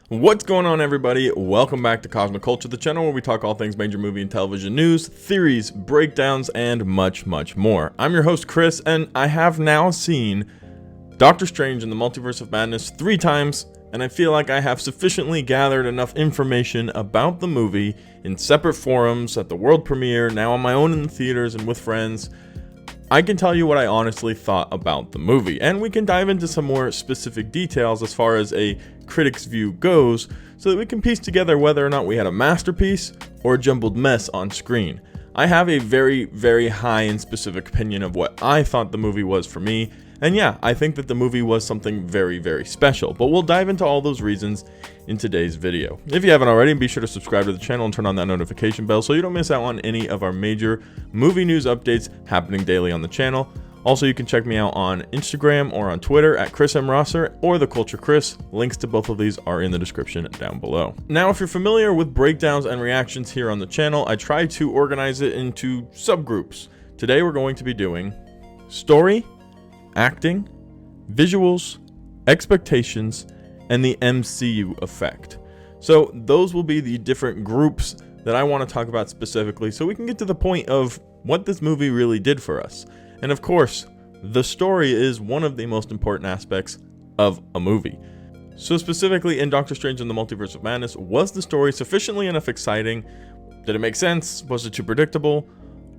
What's going on, everybody? Welcome back to Cosmic Culture, the channel where we talk all things major movie and television news, theories, breakdowns, and much more. I'm your host, Chris, and I have now seen Doctor Strange in the Multiverse of Madness 3 times, and I feel like I have sufficiently gathered enough information about the movie in separate forums, at the world premiere, now on my own in the theaters and with friends. I can tell you what I honestly thought about the movie, and we can dive into some more specific details as far as a critic's view goes, so that we can piece together whether or not we had a masterpiece or a jumbled mess on screen. I have a very high and specific opinion of what I thought the movie was for me, and yeah, I think that the movie was something very special, but we'll dive into all those reasons in today's video. If you haven't already, be sure to subscribe to the channel and turn on that notification bell so you don't miss out on any of our major movie news updates happening daily on the channel. Also, you can check me out on Instagram or on Twitter at Chris M. Rosser or The Culture Chris. Links to both of these are in the description down below. Now, if you're familiar with breakdowns and reactions here on the channel, I try to organize it into subgroups. Today, we're going to be doing story, acting, visuals, expectations, and the MCU effect. So those will be the different groups that I want to talk about specifically so we can get to the point of what this movie really did for us. And of course, the story is one of the most important aspects of a movie. So specifically in Doctor Strange in the Multiverse of Madness, was the story sufficiently enough exciting? Did it make sense? Was it too predictable?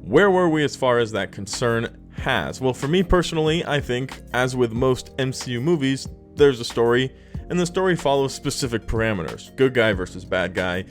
Where were we as far as that concern has? Well, for me personally, I think, as with most MCU movies, there's a story, and the story follows specific parameters. Good guy versus bad guy.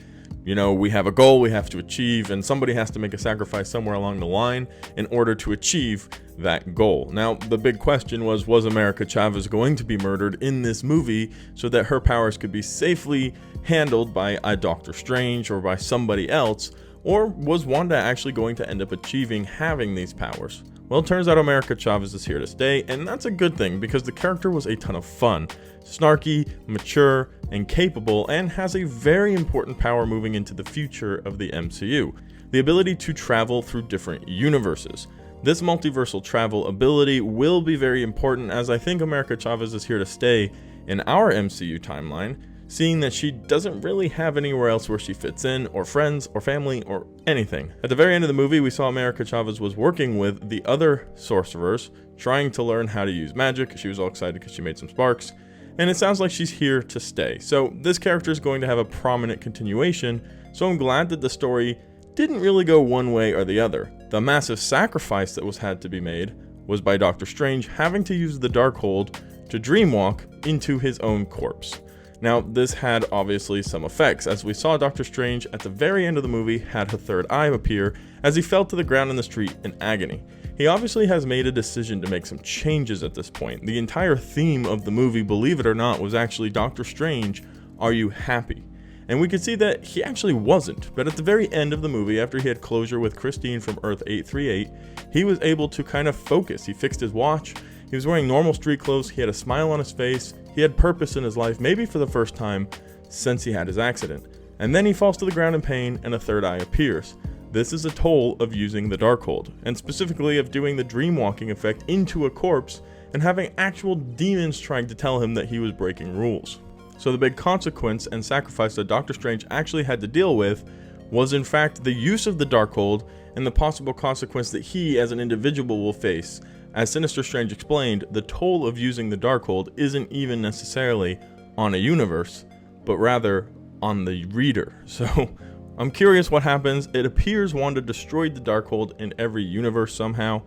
You know, we have a goal we have to achieve, and somebody has to make a sacrifice somewhere along the line in order to achieve that goal. Now, the big question was America Chavez going to be murdered in this movie so that her powers could be safely handled by a Doctor Strange or by somebody else? Or was Wanda actually going to end up achieving having these powers? Well, it turns out America Chavez is here to stay, and that's a good thing because the character was a ton of fun. Snarky, mature, and capable, and has a very important power moving into the future of the MCU. The ability to travel through different universes. This multiversal travel ability will be very important, as I think America Chavez is here to stay in our MCU timeline, seeing that she doesn't really have anywhere else where she fits in, or friends, or family, or anything. At the very end of the movie, we saw America Chavez was working with the other sorcerers, trying to learn how to use magic. She was all excited because she made some sparks, and it sounds like she's here to stay. So this character is going to have a prominent continuation, so I'm glad that the story didn't really go one way or the other. The massive sacrifice that was had to be made was by Doctor Strange having to use the Darkhold to dreamwalk into his own corpse. Now, this had obviously some effects, as we saw Doctor Strange at the very end of the movie had her third eye appear as he fell to the ground in the street in agony. He obviously has made a decision to make some changes at this point. The entire theme of the movie, believe it or not, was actually Doctor Strange, are you happy? And we could see that he actually wasn't, but at the very end of the movie, after he had closure with Christine from Earth 838, he was able to kind of focus. He fixed his watch, he was wearing normal street clothes, he had a smile on his face, he had purpose in his life, maybe for the first time since he had his accident. And then he falls to the ground in pain and a third eye appears. This is a toll of using the Darkhold, and specifically of doing the dreamwalking effect into a corpse and having actual demons trying to tell him that he was breaking rules. So the big consequence and sacrifice that Doctor Strange actually had to deal with was in fact the use of the Darkhold and the possible consequence that he as an individual will face. As Sinister Strange explained, the toll of using the Darkhold isn't even necessarily on a universe, but rather on the reader. So I'm curious what happens. It appears Wanda destroyed the Darkhold in every universe somehow,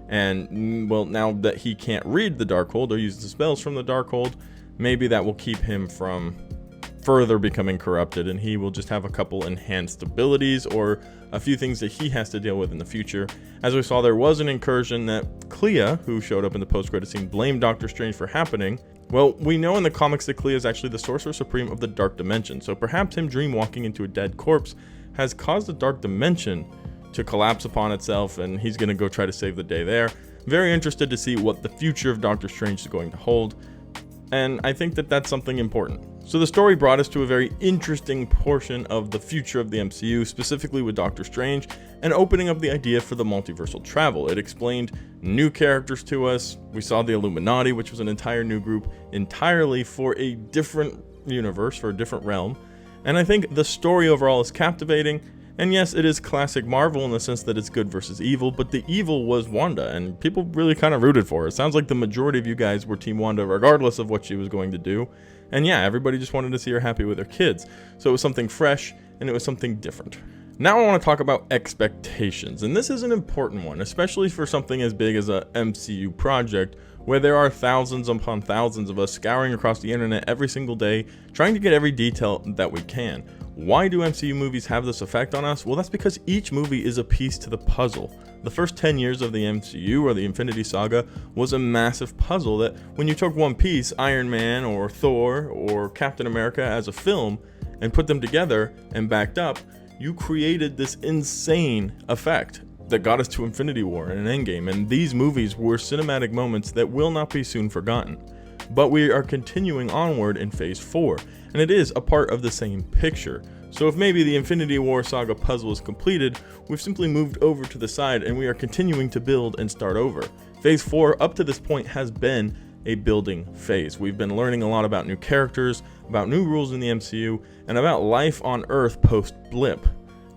and well, now that he can't read the Darkhold or use the spells from the Darkhold, maybe that will keep him from further becoming corrupted, and he will just have a couple enhanced abilities or a few things that he has to deal with in the future. As we saw, there was an incursion that Clea, who showed up in the post-credit scene, blamed Doctor Strange for happening. Well, we know in the comics that Clea is actually the Sorcerer Supreme of the Dark Dimension, so perhaps him dreamwalking into a dead corpse has caused the Dark Dimension to collapse upon itself, and he's going to go try to save the day there. Very interested to see what the future of Doctor Strange is going to hold, and I think that that's something important. So the story brought us to a very interesting portion of the future of the MCU, specifically with Doctor Strange, and opening up the idea for the multiversal travel. It explained new characters to us. We saw the Illuminati, which was an entire new group entirely for a different universe, for a different realm. And I think the story overall is captivating. And yes, it is classic Marvel in the sense that it's good versus evil, but the evil was Wanda, and people really kind of rooted for her. It sounds like the majority of you guys were Team Wanda regardless of what she was going to do. And yeah, everybody just wanted to see her happy with her kids. So it was something fresh, and it was something different. Now I want to talk about expectations, and this is an important one, especially for something as big as a MCU project, where there are thousands upon thousands of us scouring across the internet every single day, trying to get every detail that we can. Why do MCU movies have this effect on us? Well, that's because each movie is a piece to the puzzle. The first 10 years of the MCU, or the Infinity Saga, was a massive puzzle that when you took one piece, Iron Man or Thor or Captain America as a film, and put them together and backed up, you created this insane effect that got us to Infinity War and Endgame, and these movies were cinematic moments that will not be soon forgotten. But we are continuing onward in Phase 4, and it is a part of the same picture. So if maybe the Infinity War saga puzzle is completed, we've simply moved over to the side and we are continuing to build and start over. Phase 4 up to this point has been a building phase. We've been learning a lot about new characters, about new rules in the MCU, and about life on Earth post-blip.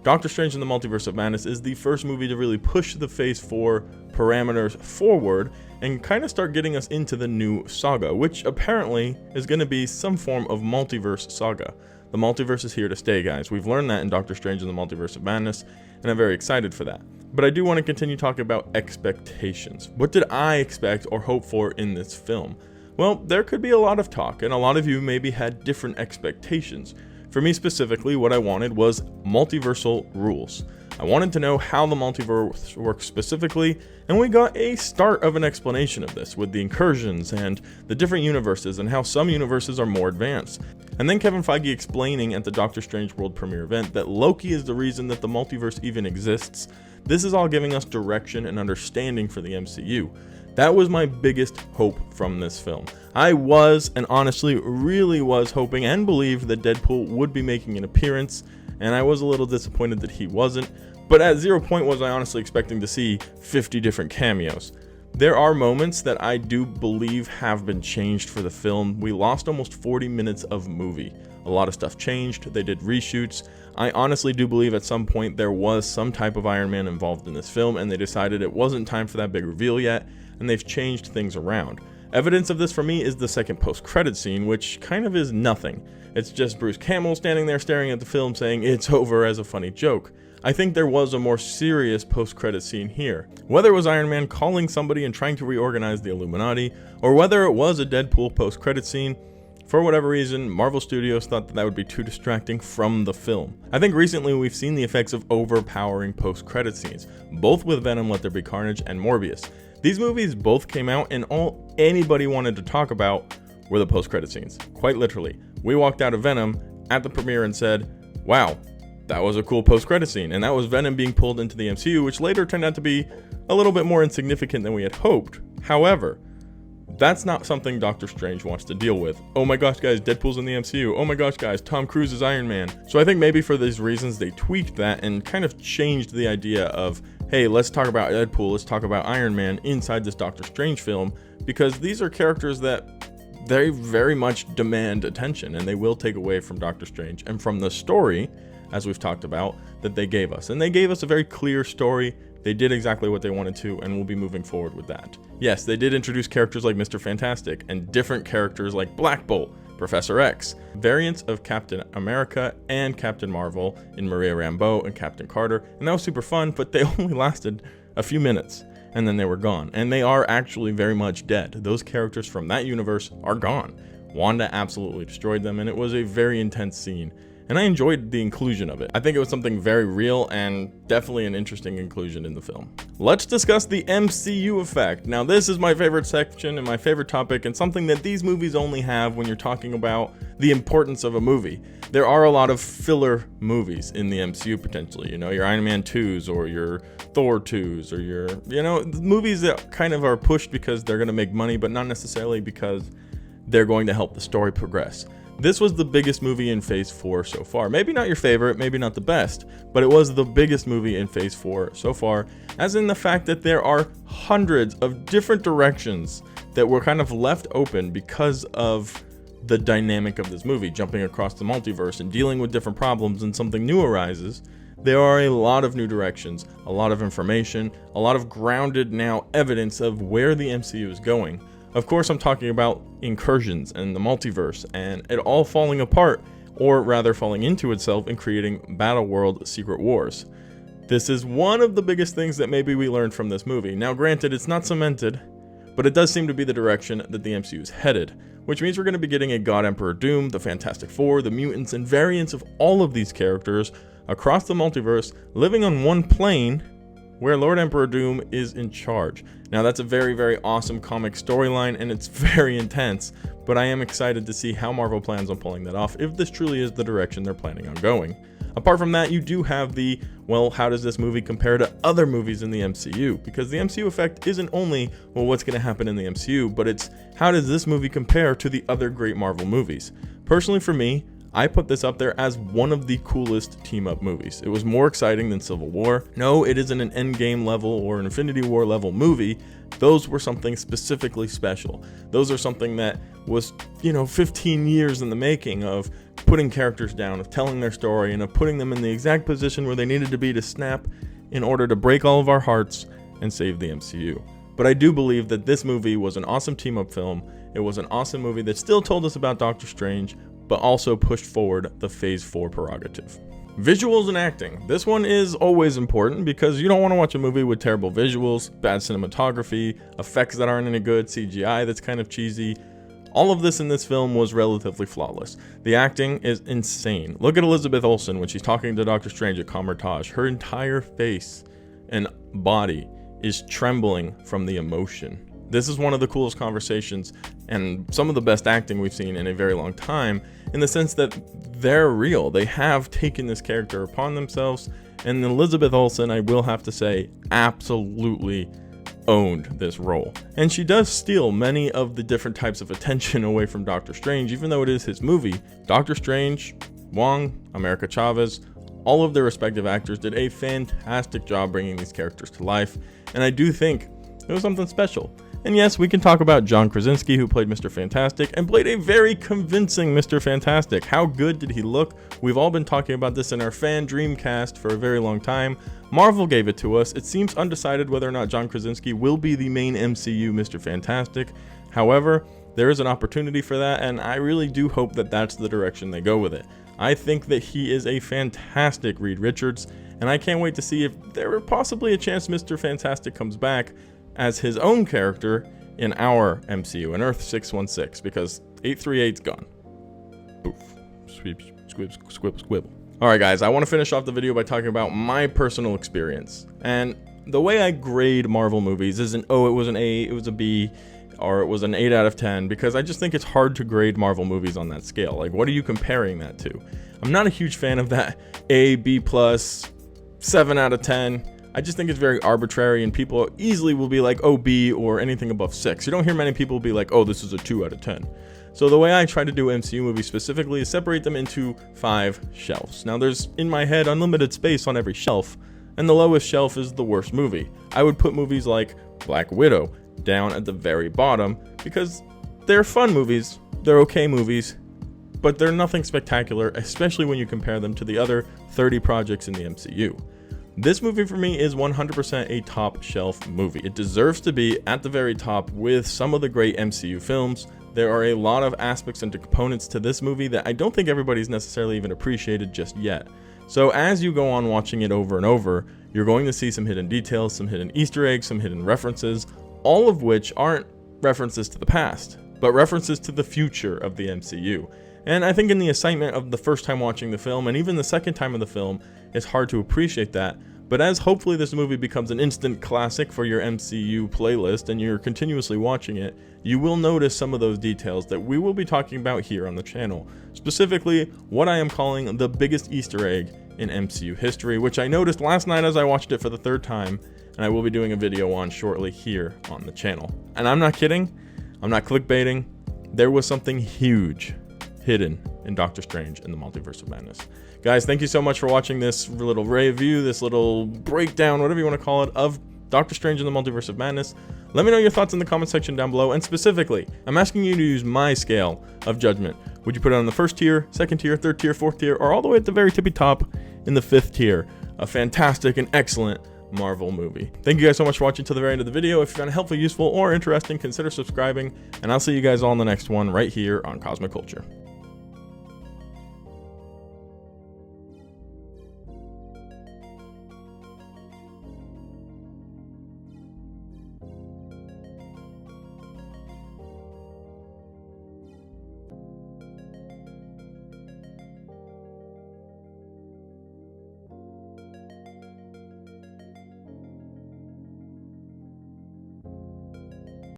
Doctor Strange in the Multiverse of Madness is the first movie to really push the Phase 4 parameters forward and kind of start getting us into the new saga, which apparently is going to be some form of multiverse saga. The multiverse is here to stay, guys. We've learned that in Doctor Strange in the Multiverse of Madness, and I'm very excited for that. But I do want to continue talking about expectations. What did I expect or hope for in this film? Well, there could be a lot of talk, and a lot of you maybe had different expectations. For me specifically, what I wanted was multiversal rules. I wanted to know how the multiverse works specifically, and we got a start of an explanation of this with the incursions and the different universes and how some universes are more advanced. And then Kevin Feige explaining at the Doctor Strange World Premiere event that Loki is the reason that the multiverse even exists. This is all giving us direction and understanding for the MCU. That was my biggest hope from this film. I was, and honestly really was, hoping and believed that Deadpool would be making an appearance, and I was a little disappointed that he wasn't, but at 0 point was I honestly expecting to see 50 different cameos. There are moments that I do believe have been changed for the film. We lost almost 40 minutes of movie. A lot of stuff changed, they did reshoots. I honestly do believe at some point there was some type of Iron Man involved in this film, and they decided it wasn't time for that big reveal yet, and they've changed things around. Evidence of this for me is the second post-credit scene, which kind of is nothing. It's just Bruce Campbell standing there staring at the film saying it's over as a funny joke. I think there was a more serious post-credit scene here. Whether it was Iron Man calling somebody and trying to reorganize the Illuminati, or whether it was a Deadpool post-credit scene, for whatever reason, Marvel Studios thought that would be too distracting from the film. I think recently we've seen the effects of overpowering post-credit scenes, both with Venom Let There Be Carnage and Morbius. These movies both came out, and all anybody wanted to talk about were the post-credit scenes. Quite literally. We walked out of Venom at the premiere and said, wow, that was a cool post-credit scene, and that was Venom being pulled into the MCU, which later turned out to be a little bit more insignificant than we had hoped. However, that's not something Doctor Strange wants to deal with. Oh my gosh, guys, Deadpool's in the MCU. Oh my gosh, guys, Tom Cruise is Iron Man. So I think maybe for these reasons they tweaked that and kind of changed the idea of, hey, let's talk about Deadpool, let's talk about Iron Man inside this Doctor Strange film, because these are characters that they very much demand attention, and they will take away from Doctor Strange and from the story, as we've talked about, that they gave us. And they gave us a very clear story. They did exactly what they wanted to, and we'll be moving forward with that. Yes, they did introduce characters like Mr. Fantastic, and different characters like Black Bolt, Professor X, variants of Captain America and Captain Marvel in Maria Rambeau and Captain Carter, and that was super fun, but they only lasted a few minutes, and then they were gone. And they are actually very much dead. Those characters from that universe are gone. Wanda absolutely destroyed them, and it was a very intense scene. And I enjoyed the inclusion of it. I think it was something very real and definitely an interesting inclusion in the film. Let's discuss the MCU effect. Now, this is my favorite section and my favorite topic, and something that these movies only have when you're talking about the importance of a movie. There are a lot of filler movies in the MCU potentially, you know, your Iron Man 2s or your Thor 2s or your, you know, movies that kind of are pushed because they're going to make money, but not necessarily because they're going to help the story progress. This was the biggest movie in Phase 4 so far. Maybe not your favorite, maybe not the best, but it was the biggest movie in Phase 4 so far, as in the fact that there are hundreds of different directions that were kind of left open because of the dynamic of this movie, jumping across the multiverse and dealing with different problems, and something new arises. There are a lot of new directions, a lot of information, a lot of grounded now evidence of where the MCU is going. Of course, I'm talking about incursions and the multiverse, and it all falling apart, or rather falling into itself and creating Battleworld Secret Wars. This is one of the biggest things that maybe we learned from this movie. Now granted, it's not cemented, but it does seem to be the direction that the MCU is headed, which means we're going to be getting a God Emperor Doom, the Fantastic Four, the mutants, and variants of all of these characters across the multiverse, living on one plane where Lord Emperor Doom is in charge. Now that's a very, very awesome comic storyline, and it's very intense, but I am excited to see how Marvel plans on pulling that off, if this truly is the direction they're planning on going. Apart from that, you do have the, well, how does this movie compare to other movies in the MCU? Because the MCU effect isn't only, well, what's going to happen in the MCU, but it's how does this movie compare to the other great Marvel movies? Personally, for me, I put this up there as one of the coolest team-up movies. It was more exciting than Civil War. No, it isn't an Endgame level or an Infinity War level movie. Those were something specifically special. Those are something that was, 15 years in the making of putting characters down, of telling their story, and of putting them in the exact position where they needed to be to snap in order to break all of our hearts and save the MCU. But I do believe that this movie was an awesome team-up film. It was an awesome movie that still told us about Doctor Strange, but also pushed forward the Phase 4 prerogative. Visuals and acting. This one is always important because you don't want to watch a movie with terrible visuals, bad cinematography, effects that aren't any good, CGI that's kind of cheesy. All of this in this film was relatively flawless. The acting is insane. Look at Elizabeth Olsen when she's talking to Doctor Strange at Kamar-Taj. Her entire face and body is trembling from the emotion. This is one of the coolest conversations and some of the best acting we've seen in a very long time, in the sense that they're real. They have taken this character upon themselves, and Elizabeth Olsen, I will have to say, absolutely owned this role. And she does steal many of the different types of attention away from Doctor Strange, even though it is his movie. Doctor Strange, Wong, America Chavez, all of their respective actors did a fantastic job bringing these characters to life, and I do think it was something special. And yes, we can talk about John Krasinski, who played Mr. Fantastic, and played a very convincing Mr. Fantastic. How good did he look? We've all been talking about this in our fan Dreamcast for a very long time. Marvel gave it to us. It seems undecided whether or not John Krasinski will be the main MCU Mr. Fantastic. However, there is an opportunity for that, and I really do hope that that's the direction they go with it. I think that he is a fantastic Reed Richards, and I can't wait to see if there were possibly a chance Mr. Fantastic comes back as his own character in our MCU, in Earth 616, because 838's gone. Poof. Squibble. Alright guys, I want to finish off the video by talking about my personal experience. And the way I grade Marvel movies isn't, oh, it was an A, it was a B, or it was an 8 out of 10, because I just think it's hard to grade Marvel movies on that scale. Like, what are you comparing that to? I'm not a huge fan of that A, B+, 7 out of 10. I just think it's very arbitrary, and people easily will be like, oh, B, or anything above 6. You don't hear many people be like, oh, this is a 2 out of 10. So the way I try to do MCU movies specifically is separate them into 5 shelves. Now there's, in my head, unlimited space on every shelf, and the lowest shelf is the worst movie. I would put movies like Black Widow down at the very bottom, because they're fun movies, they're okay movies, but they're nothing spectacular, especially when you compare them to the other 30 projects in the MCU. This movie for me is 100% a top shelf movie. It deserves to be at the very top with some of the great MCU films. There are a lot of aspects and components to this movie that I don't think everybody's necessarily even appreciated just yet. So as you go on watching it over and over, you're going to see some hidden details, some hidden Easter eggs, some hidden references, all of which aren't references to the past, but references to the future of the MCU. And I think in the excitement of the first time watching the film, and even the second time of the film, it's hard to appreciate that. But as hopefully this movie becomes an instant classic for your MCU playlist and you're continuously watching it, you will notice some of those details that we will be talking about here on the channel. Specifically, what I am calling the biggest Easter egg in MCU history, which I noticed last night as I watched it for the third time, and I will be doing a video on shortly here on the channel. And I'm not kidding, I'm not clickbaiting, there was something huge hidden in Doctor Strange in the Multiverse of Madness. Guys, thank you so much for watching this little review, this little breakdown, whatever you want to call it, of Doctor Strange in the Multiverse of Madness. Let me know your thoughts in the comment section down below, and specifically, I'm asking you to use my scale of judgment. Would you put it on the first tier, second tier, third tier, fourth tier, or all the way at the very tippy top in the 5th tier? A fantastic and excellent Marvel movie. Thank you guys so much for watching to the very end of the video. If you found it helpful, useful, or interesting, consider subscribing, and I'll see you guys all in the next one right here on Cosmic Culture.